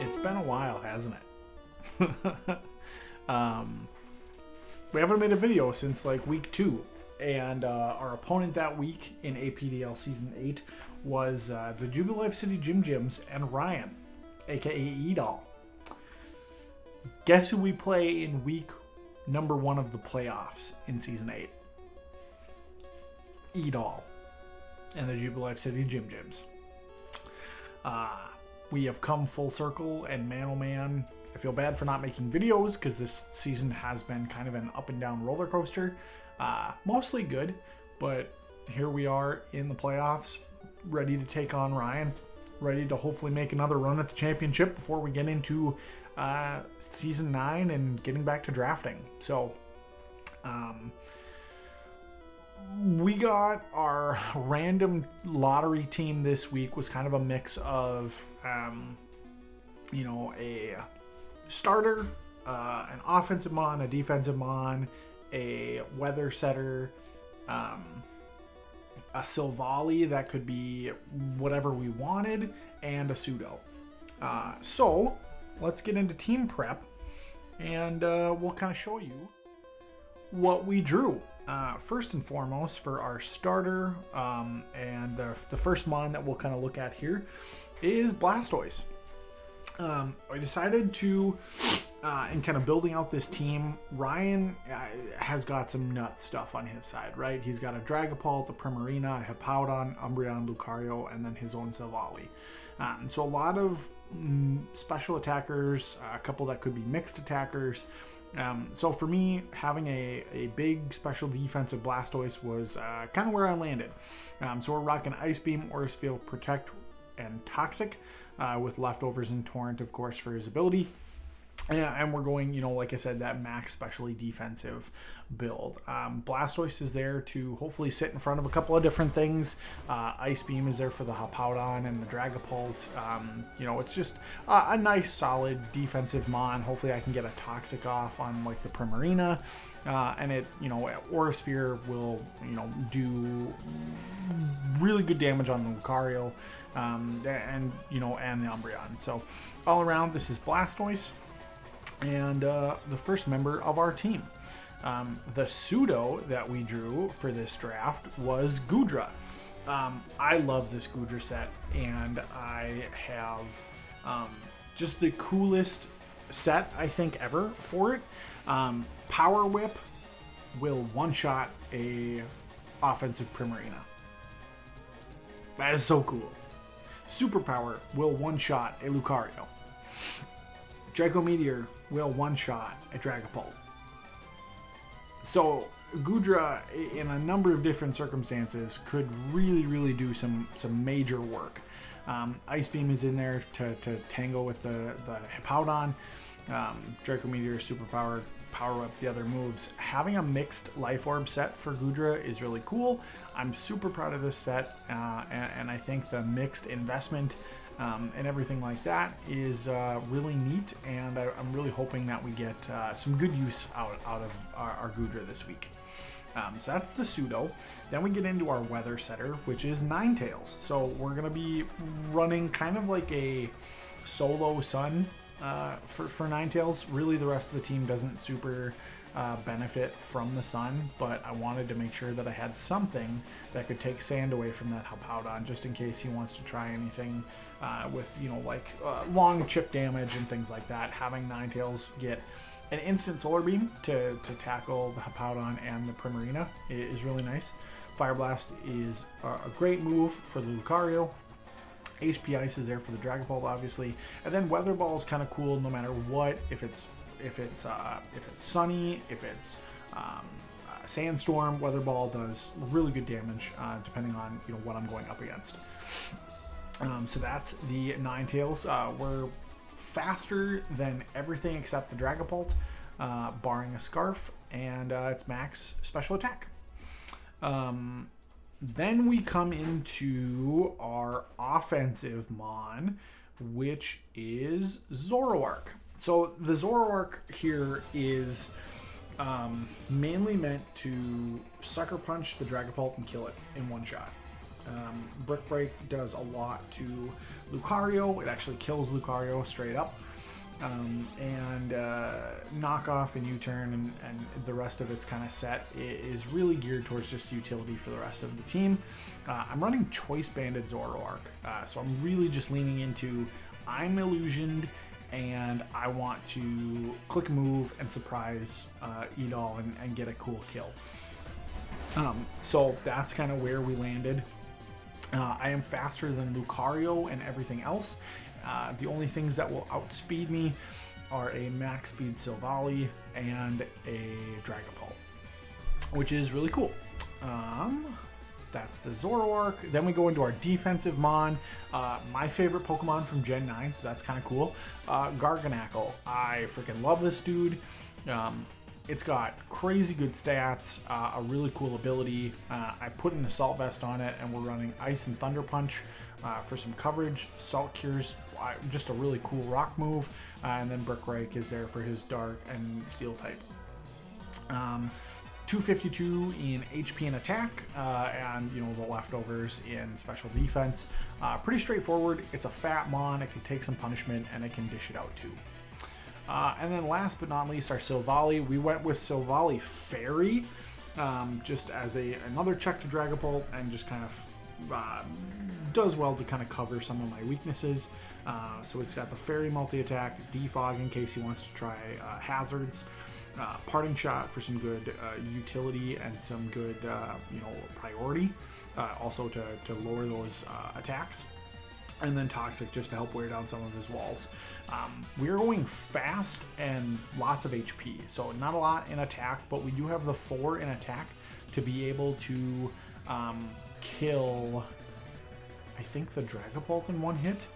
It's been a while, hasn't it? We haven't made a video since like week 2, and our opponent that week in APDL Season 8 was the Jubilife City Gym Gyms and Ryan, aka E-Dahl. Guess who we play in week number 1 of the playoffs in Season 8? E-Dahl and the Jubilife City Gym Gyms. We have come full circle, and man oh man, I feel bad for not making videos because this season has been kind of an up and down roller coaster. Mostly good, but here we are in the playoffs, ready to take on Ryan, ready to hopefully make another run at the championship before we get into season 9 and getting back to drafting. So we got our random lottery team this week was kind of a mix of a starter, an offensive mon, a defensive mon, a weather setter, a Silvally that could be whatever we wanted, and a pseudo. So let's get into team prep, and we'll kind of show you what we drew. First and foremost, for our starter, and the first mon that we'll kind of look at here is Blastoise. I decided to, in kind of building out this team, Ryan has got some nut stuff on his side, right? He's got a Dragapult, a Primarina, a Hippowdon, Umbreon, Lucario, and then his own Silvally. So a lot of special attackers, a couple that could be mixed attackers. So for me, having a big special defensive Blastoise was kind of where I landed. So we're rocking Ice Beam, Aurus Field, Protect, and Toxic, with leftovers in Torrent, of course, for his ability. And we're going, like I said, that max specially defensive build. Blastoise is there to hopefully sit in front of a couple of different things. Ice Beam is there for the Hippowdon and the Dragapult. It's just a nice, solid defensive mon. Hopefully I can get a Toxic off on, like, the Primarina. And it, Aura Sphere will, do really good damage on the Lucario. And the Umbreon. So all around, this is Blastoise. And the first member of our team. The pseudo that we drew for this draft was Goodra. I love this Goodra set, and I have just the coolest set, I think, ever for it. Power Whip will one-shot a offensive Primarina. That is so cool. Superpower will one-shot a Lucario. Draco Meteor will one-shot a Dragapult. So Goodra, in a number of different circumstances, could really, really do some major work. Ice Beam is in there to tango with the Hippowdon. Draco Meteor, Superpower, Power Up the other moves. Having a mixed Life Orb set for Goodra is really cool. I'm super proud of this set, and I think the mixed investment and everything like that is really neat, and I'm really hoping that we get some good use out of our Goodra this week. So that's the pseudo. Then we get into our weather setter, which is Ninetales. So we're going to be running kind of like a solo Sun for Ninetales. Really, the rest of the team doesn't super benefit from the sun, but I wanted to make sure that I had something that could take sand away from that Hippowdon, just in case he wants to try anything with, long chip damage and things like that. Having Ninetales get an instant Solar Beam to tackle the Hippowdon and the Primarina is really nice. Fire Blast is a great move for the Lucario. HP Ice is there for the Dragapult, obviously, and then Weather Ball is kind of cool no matter what. If it's sunny, if it's sandstorm, Weather Ball does really good damage depending on what I'm going up against. So that's the Ninetales. We're faster than everything except the Dragapult, barring a Scarf, and it's max special attack. Then we come into our offensive mon, which is Zoroark. So the Zoroark here is mainly meant to Sucker Punch the Dragapult and kill it in one shot. Brick Break does a lot to Lucario. It actually kills Lucario straight up. And Knockoff and U-Turn and the rest of it's kind of set is really geared towards just utility for the rest of the team. I'm running Choice Banded Zoroark, so I'm really just leaning into I'm illusioned and I want to click a move and surprise E-Dahl and get a cool kill. So that's kind of where we landed. I am faster than Lucario and everything else. The only things that will outspeed me are a max speed Silvally and a Dragapult, which is really cool. That's the Zoroark. Then we go into our defensive Mon. My favorite Pokemon from Gen 9, so that's kind of cool. Garganacl. I freaking love this dude. It's got crazy good stats, a really cool ability. I put an Assault Vest on it, and we're running Ice and Thunder Punch for some coverage. Salt Cure's just a really cool rock move, and then Brick Break is there for his Dark and Steel type. 252 in HP and attack, and the leftovers in special defense. Pretty straightforward. It's a fat Mon. It can take some punishment, and it can dish it out too. And then last but not least, our Silvally. We went with Silvally Fairy, just as another check to Dragapult, and just kind of does well to kind of cover some of my weaknesses. So it's got the Fairy multi-attack, Defog in case he wants to try hazards, Parting Shot for some good utility and some good priority, also to lower those attacks. And then Toxic just to help wear down some of his walls. We're going fast and lots of HP, so not a lot in attack, but we do have the 4 in attack to be able to kill, I think, the Dragapult in one hit.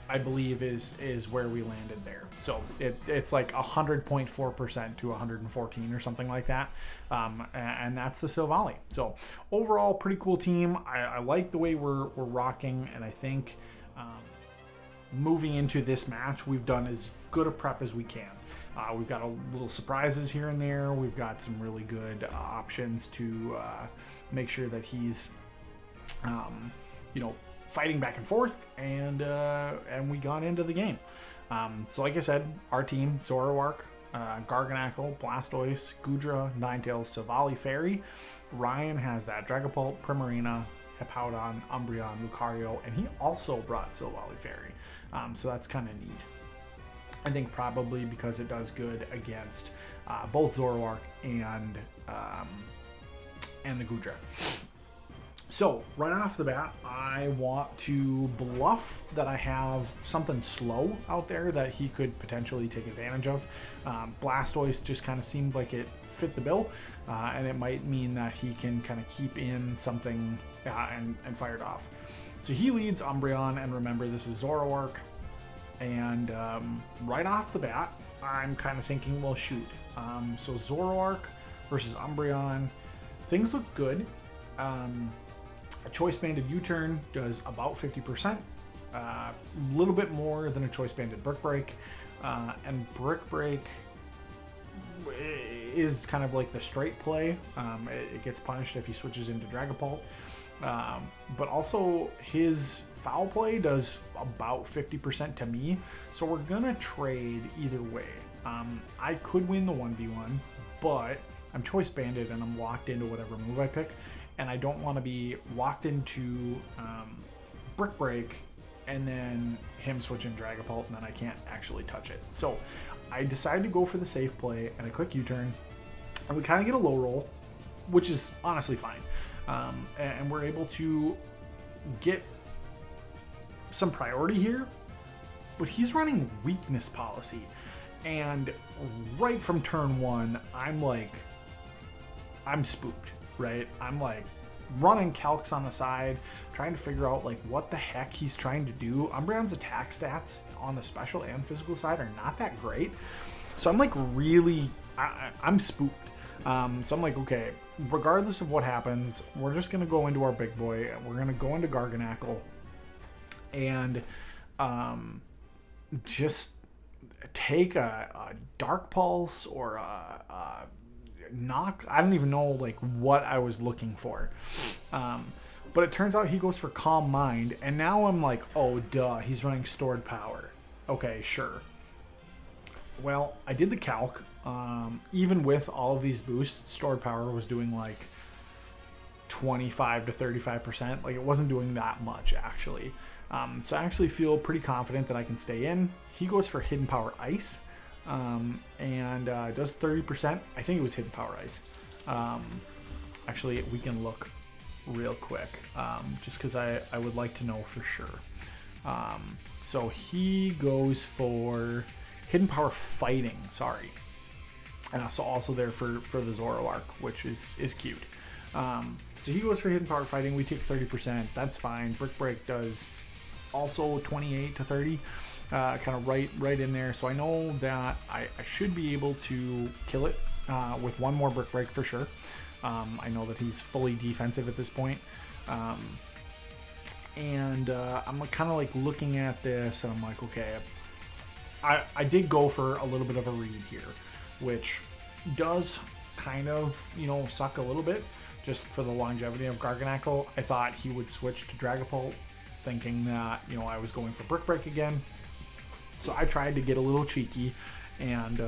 I believe is where we landed there. So it's like 100.4% to 114 or something like that. And that's the Silvally. So overall, pretty cool team. I like the way we're rocking, and I think moving into this match, we've done as good a prep as we can. We've got a little surprises here and there. We've got some really good options to make sure that he's, fighting back and forth, and we got into the game. So like I said, our team: Zoroark, Garganacl, Blastoise, Goodra, Ninetales, Silvally, Fairy. Ryan has that Dragapult, Primarina, Hippowdon, Umbreon, Lucario, and he also brought Silvally Fairy. So that's kind of neat. I think probably because it does good against both Zoroark and the Goodra. So, right off the bat, I want to bluff that I have something slow out there that he could potentially take advantage of. Blastoise just kind of seemed like it fit the bill, and it might mean that he can kind of keep in something and fire it off. So he leads Umbreon, and remember, this is Zoroark. And right off the bat, I'm kind of thinking, well, shoot. So Zoroark versus Umbreon, things look good. A Choice Banded U-Turn does about 50%, a little bit more than a Choice Banded Brick Break, and Brick Break is kind of like the straight play. It gets punished if he switches into Dragapult, but also his Foul Play does about 50% to me, so we're gonna trade either way. I could win the 1v1, but I'm Choice Banded and I'm locked into whatever move I pick. And I don't want to be locked into Brick Break and then him switching Dragapult, and then I can't actually touch it. So I decided to go for the safe play, and I click U-Turn, and we kind of get a low roll, which is honestly fine. And we're able to get some priority here, but he's running Weakness Policy. And right from turn 1, I'm spooked. Right? I'm like running calcs on the side, trying to figure out like what the heck he's trying to do. Umbreon's attack stats on the special and physical side are not that great. So I'm like really, I'm spooked. So I'm like, okay, regardless of what happens, we're just going to go into our big boy. We're going to go into Garganacl and just take a Dark Pulse or a knock. I don't even know like what I was looking for. But it turns out he goes for Calm Mind, and now I'm like, oh, duh, he's running Stored Power. Okay, sure. Well, I did the calc. Even with all of these boosts, Stored Power was doing like 25 to 35%. Like, it wasn't doing that much, actually. So I actually feel pretty confident that I can stay in. He goes for Hidden Power Ice, and does 30%. I think it was Hidden Power Ice. Actually, we can look real quick, just because I would like to know for sure. So he goes for Hidden Power Fighting, sorry. So also there for the Zoroark, which is cute. So he goes for Hidden Power Fighting. We take 30%. That's fine. Brick Break does also 28 to 30, kind of right in there. So I know that I should be able to kill it with one more Brick Break for sure. I know that he's fully defensive at this point. And I'm kind of like looking at this and I'm like, okay, I did go for a little bit of a read here, which does kind of, suck a little bit just for the longevity of Garganacl. I thought he would switch to Dragapult, thinking that, I was going for Brick Break again. So I tried to get a little cheeky, and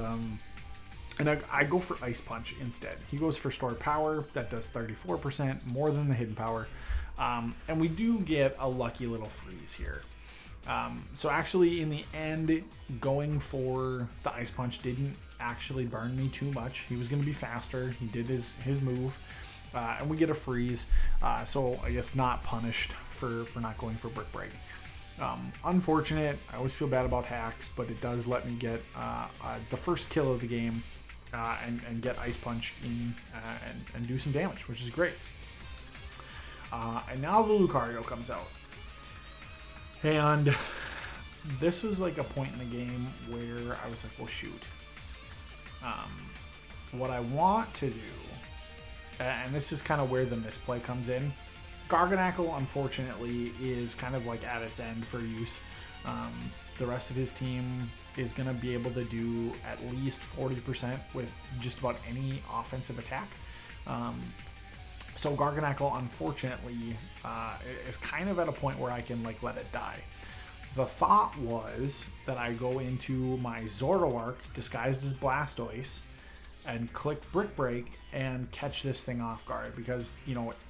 I go for Ice Punch instead. He goes for Stored Power. That does 34%, more than the Hidden Power. And we do get a lucky little freeze here. So actually, in the end, going for the Ice Punch didn't actually burn me too much. He was going to be faster. He did his move. And we get a freeze. So I guess not punished for not going for Brick Break. Unfortunate. I always feel bad about hacks, but it does let me get the first kill of the game and get Ice Punch in and do some damage, which is great. And now the Lucario comes out. And this was like a point in the game where I was like, well, shoot. What I want to do, and this is kind of where the misplay comes in. Garganacl, unfortunately, is kind of like at its end for use. The rest of his team is going to be able to do at least 40% with just about any offensive attack. So Garganacl, unfortunately, is kind of at a point where I can like let it die. The thought was that I go into my Zoroark disguised as Blastoise and click Brick Break and catch this thing off guard, because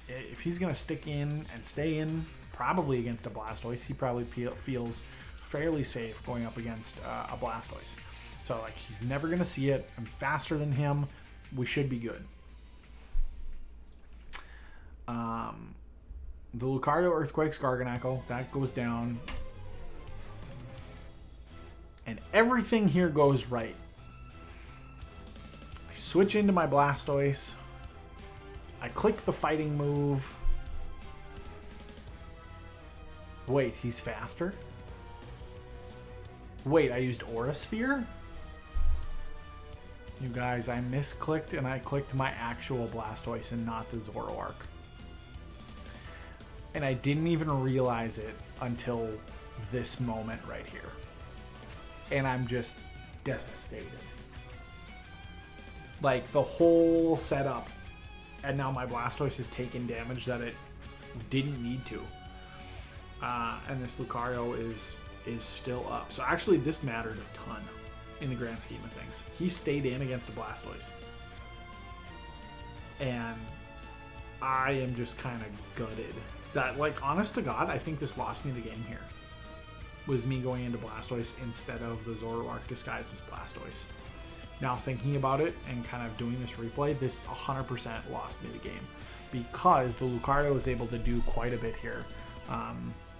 if he's gonna stick in and stay in, probably against a Blastoise, he probably feels fairly safe going up against a Blastoise. So like, he's never gonna see it. I'm faster than him. We should be good. The Lucario Earthquakes Garganacl, that goes down. And everything here goes right. I switch into my Blastoise. I click the fighting move. Wait, he's faster? Wait, I used Aura Sphere? You guys, I misclicked and I clicked my actual Blastoise and not the Zoroark. And I didn't even realize it until this moment right here. And I'm just devastated. Like, the whole setup, and now my Blastoise is taking damage that it didn't need to. And this Lucario is still up. So actually, this mattered a ton in the grand scheme of things. He stayed in against a Blastoise. And I am just kind of gutted. That, like, honest to God, I think this lost me the game here. Was me going into Blastoise instead of the Zoroark disguised as Blastoise. Now thinking about it and kind of doing this replay, this 100% lost me the game, because the Lucario is able to do quite a bit here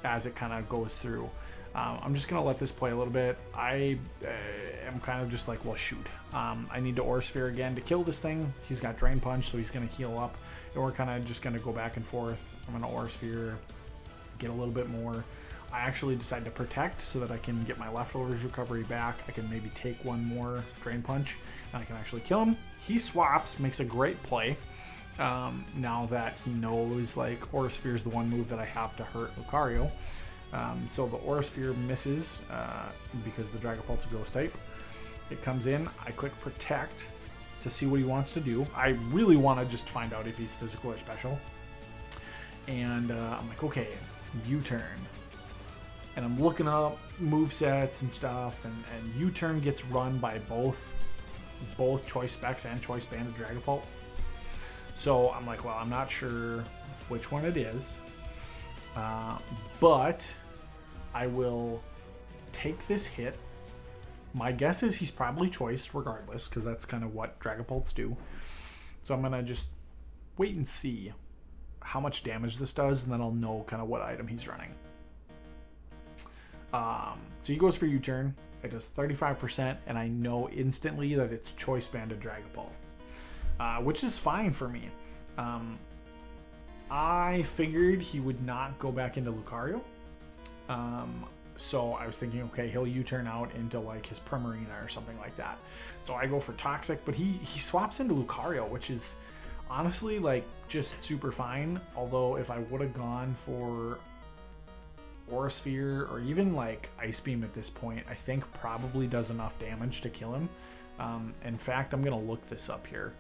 as it kind of goes through. I'm just going to let this play a little bit. I am kind of just like, well, shoot. I need to Aura Sphere again to kill this thing. He's got Drain Punch, so he's going to heal up. And we're kind of just going to go back and forth. I'm going to Aura Sphere, get a little bit more. I actually decide to Protect so that I can get my leftovers recovery back. I can maybe take one more Drain Punch, and I can actually kill him. He swaps, makes a great play. Now that he knows, like, Aura Sphere is the one move that I have to hurt Lucario. So the Aura Sphere misses because the Dragapult's a Ghost type. It comes in, I click Protect to see what he wants to do. I really want to just find out if he's physical or special. And I'm like, okay, U-turn. And I'm looking up movesets and stuff, and U-turn gets run by both Choice Specs and Choice Banded Dragapult. So I'm like, well, I'm not sure which one it is, but I will take this hit. My guess is he's probably choiced regardless, because that's kind of what Dragapults do. So I'm going to just wait and see how much damage this does, and then I'll know kind of what item he's running. So he goes for U-turn. It does 35%, and I know instantly that it's Choice Banded Dragapult, which is fine for me. I figured he would not go back into Lucario. So I was thinking, okay, he'll U-turn out into like his Primarina or something like that. So I go for Toxic, but he swaps into Lucario, which is honestly like just super fine. Although if I would have gone for Aura Sphere or even like Ice Beam at this point, I think probably does enough damage to kill him. In fact, I'm gonna look this up here.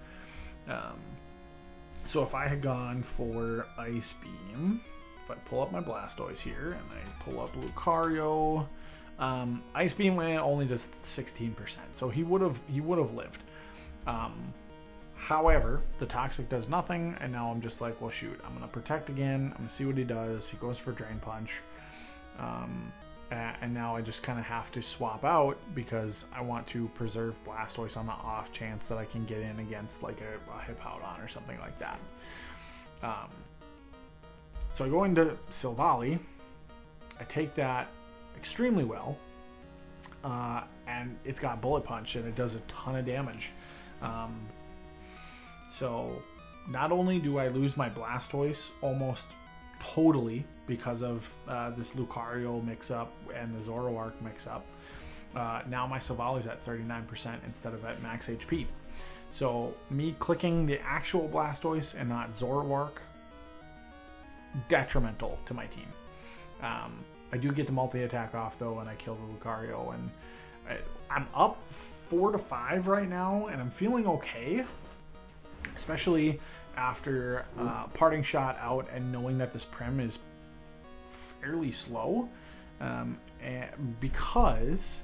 So if I had gone for Ice Beam, if I pull up my Blastoise here and I pull up Lucario, Ice Beam only does 16%, so he would have lived. However, the Toxic does nothing, and now I'm just like, well, shoot, I'm gonna Protect again. I'm gonna see what he does. He goes for Drain Punch, and now I just kind of have to swap out because I want to preserve Blastoise on the off chance that I can get in against like a Hippowdon or something like that. So I go into Silvally. I take that extremely well, and it's got Bullet Punch, and it does a ton of damage. So not only do I lose my Blastoise almost totally because of this Lucario mix-up and the Zoroark mix-up, now my Silvally's at 39% instead of at max HP. So me clicking the actual Blastoise and not Zoroark, detrimental to my team. I do get the multi-attack off though, and I kill the Lucario, and I'm up 4-5 right now, and I'm feeling okay, especially after parting shot out and knowing that this Prim is fairly slow, and because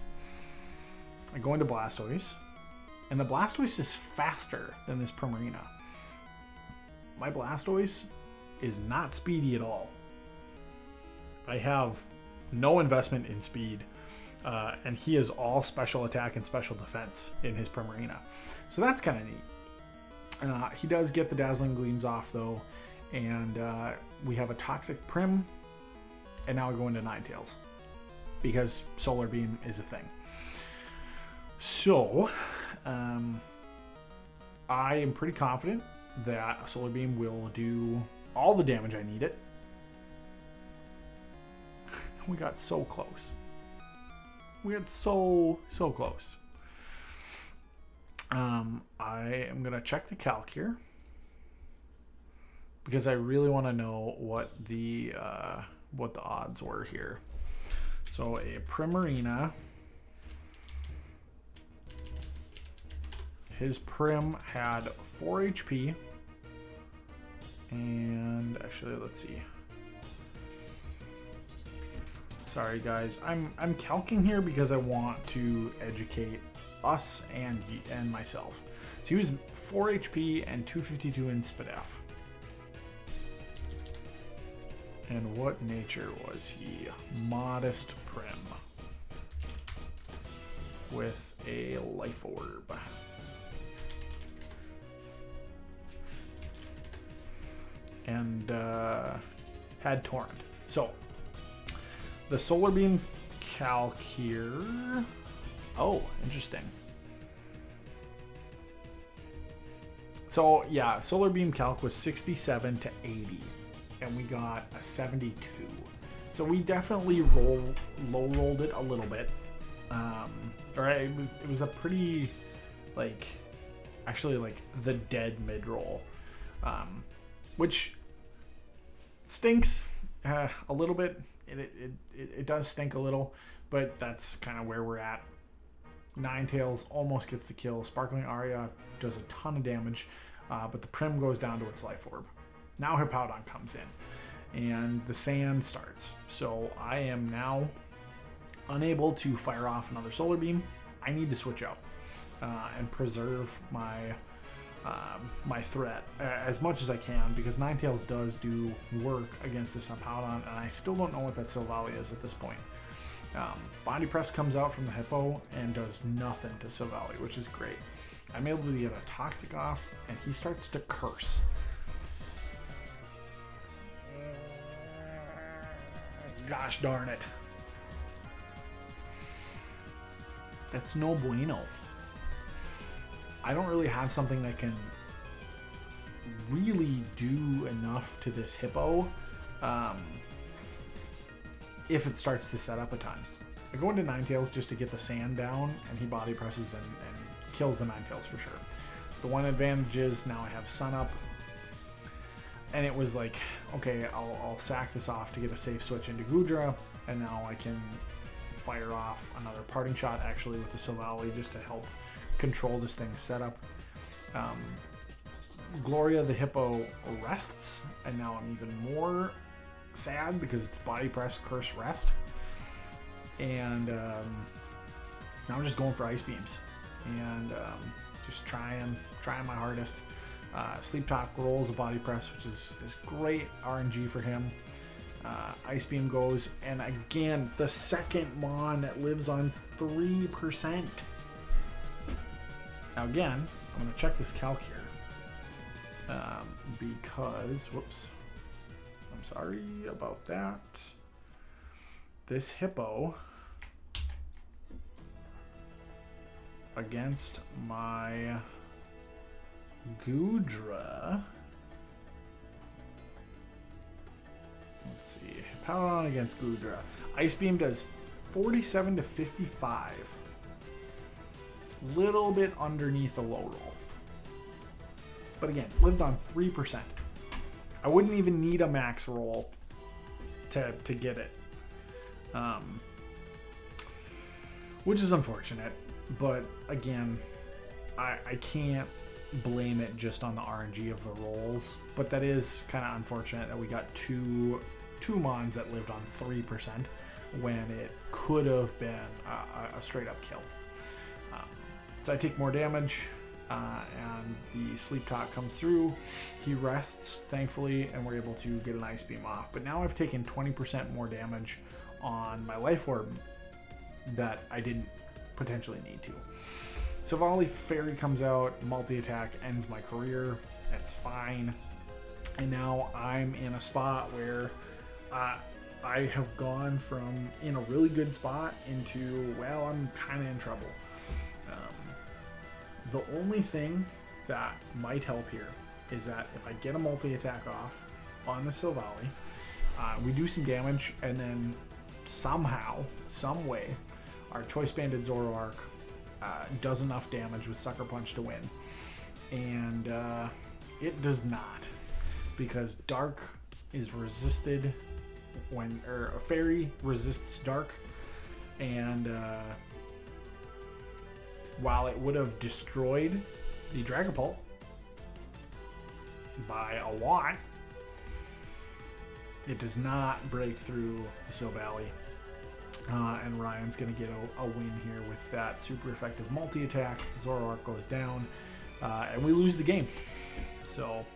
I go into Blastoise, and the Blastoise is faster than this Primarina. My Blastoise is not speedy at all. I have no investment in speed, and he is all special attack and special defense in his Primarina. So that's kind of neat. He does get the Dazzling Gleams off though, and we have a Toxic Prim, and now I go into Ninetales because Solar Beam is a thing. So I am pretty confident that a Solar Beam will do all the damage I need it. We got so close. We got so close. I am gonna check the calc here because I really want to know what the odds were here. So a Primarina, his Prim had 4 HP, and actually let's see. Sorry guys, I'm calcing here because I want to educate us and myself. So he was 4 HP and 252 in Spadef. And what nature was he? Modest Prim with a Life Orb. And had Torrent. So the Solar Beam calc here. Oh, interesting. So yeah, Solar Beam calc was 67 to 80, and we got a 72. So we definitely low rolled it a little bit. Or it was a pretty actually the dead mid roll, which stinks a little bit. It does stink a little, but that's kind of where we're at. Ninetales almost gets the kill. Sparkling Aria does a ton of damage, but the Prim goes down to its Life Orb. Now Hippowdon comes in, and the sand starts. So I am now unable to fire off another solar beam. I need to switch out and preserve my my threat as much as I can, because Ninetales does do work against this Hippowdon, and I still don't know what that Silvally is at this point. Body Press comes out from the Hippo and does nothing to Silvally, which is great. I'm able to get a Toxic off, and he starts to curse. Gosh darn it. That's no bueno. I don't really have something that can really do enough to this Hippo if it starts to set up a ton. I go into Ninetales just to get the sand down, and he body presses and kills the Ninetales for sure. The one advantage is now I have Sun Up, and it was like, okay, I'll sack this off to get a safe switch into Goodra, and now I can fire off another parting shot actually with the Silvally just to help control this thing's setup. Gloria the Hippo rests, and now I'm even more sad because it's Body Press, Curse, Rest. And now I'm just going for Ice Beams and just trying my hardest. Sleep Talk rolls a Body Press, which is great RNG for him. Ice Beam goes, and again, the second Mon that lives on 3%. Now again, I'm going to check this calc here because, whoops, I'm sorry about that. This Hippo against my Goodra. Let's see, Hippowdon against Goodra. Ice Beam does 47 to 55. Little bit underneath a low roll. But again, lived on 3%. I wouldn't even need a max roll to get it. Which is unfortunate. But again, I can't blame it just on the RNG of the rolls. But that is kind of unfortunate that we got two Mons that lived on 3% when it could have been a straight up kill. So I take more damage, and the Sleep Talk comes through. He rests, thankfully, and we're able to get an Ice Beam off. But now I've taken 20% more damage on my Life Orb that I didn't potentially need to. Silvally Fairy comes out, multi-attack, ends my career. That's fine. And now I'm in a spot where I have gone from in a really good spot into, well, I'm kind of in trouble. The only thing that might help here is that if I get a multi-attack off on the Silvally, we do some damage, and then somehow, some way, our Choice Banded Zoroark does enough damage with Sucker Punch to win. And it does not, because Dark is resisted when, or a Fairy resists Dark, and while it would have destroyed the Dragapult by a lot, it does not break through the Silvally. And Ryan's going to get a win here with that super effective multi-attack. Zoroark goes down, and we lose the game. So,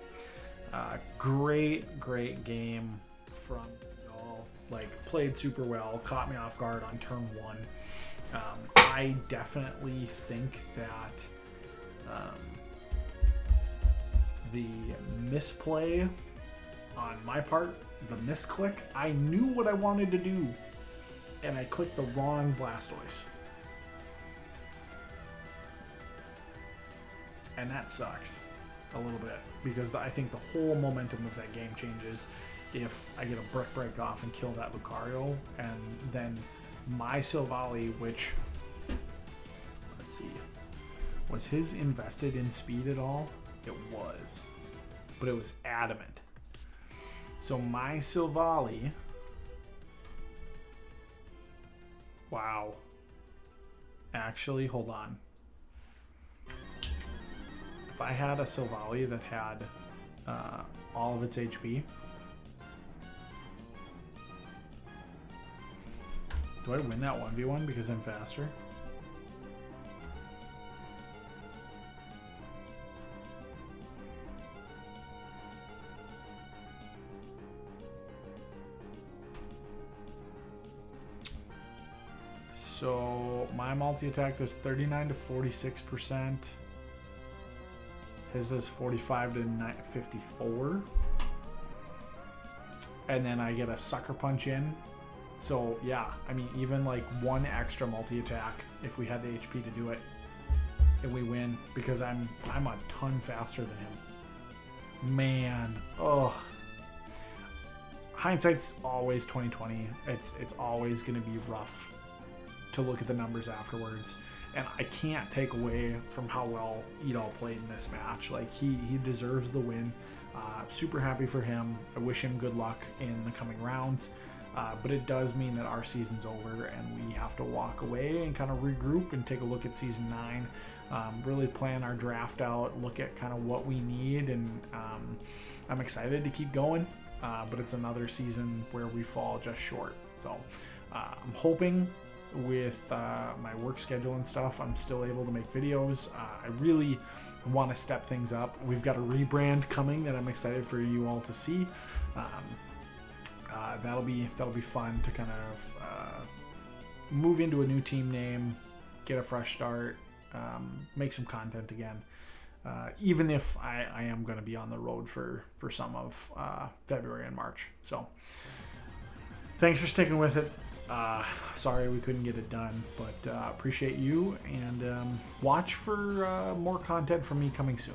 great game from y'all. Like, played super well, caught me off guard on turn 1. I definitely think that the misplay on my part, the misclick, I knew what I wanted to do, and I clicked the wrong Blastoise. And that sucks a little bit, because I think the whole momentum of that game changes if I get a Brick Break off and kill that Lucario, and then my Silvally, which, let's see, was his invested in speed at all? It was, but it was adamant. So my Silvally, wow, actually, hold on. If I had a Silvally that had all of its HP, Do I win that 1v1 because I'm faster? So my multi-attack does 39 to 46%. His does 45 to 54. And then I get a sucker punch in. So yeah, I mean, even like one extra multi-attack if we had the HP to do it, and we win because I'm a ton faster than him. Man, oh. Hindsight's always 2020. It's always going to be rough to look at the numbers afterwards, and I can't take away from how well E-Dahl played in this match. Like he deserves the win. Super happy for him. I wish him good luck in the coming rounds, but it does mean that our season's over and we have to walk away and kind of regroup and take a look at season 9, really plan our draft out, look at kind of what we need, and I'm excited to keep going, but it's another season where we fall just short. So I'm hoping with my work schedule and stuff, I'm still able to make videos. I really want to step things up. We've got a rebrand coming that I'm excited for you all to see. That'll be fun to kind of move into a new team name, get a fresh start, make some content again. Even if I am going to be on the road for some of February and March. So thanks for sticking with it. Sorry we couldn't get it done, but appreciate you, and watch for more content from me coming soon.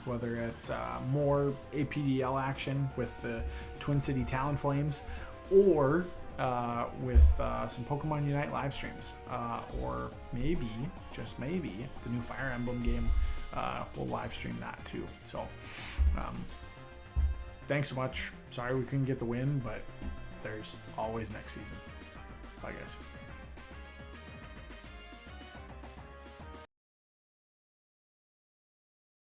Whether it's more APDL action with the Twin City Talonflames, or with some Pokemon Unite live streams, or maybe, just maybe, the new Fire Emblem game. We'll live stream that too. So thanks so much. Sorry we couldn't get the win, but there's always next season. Bye, guys.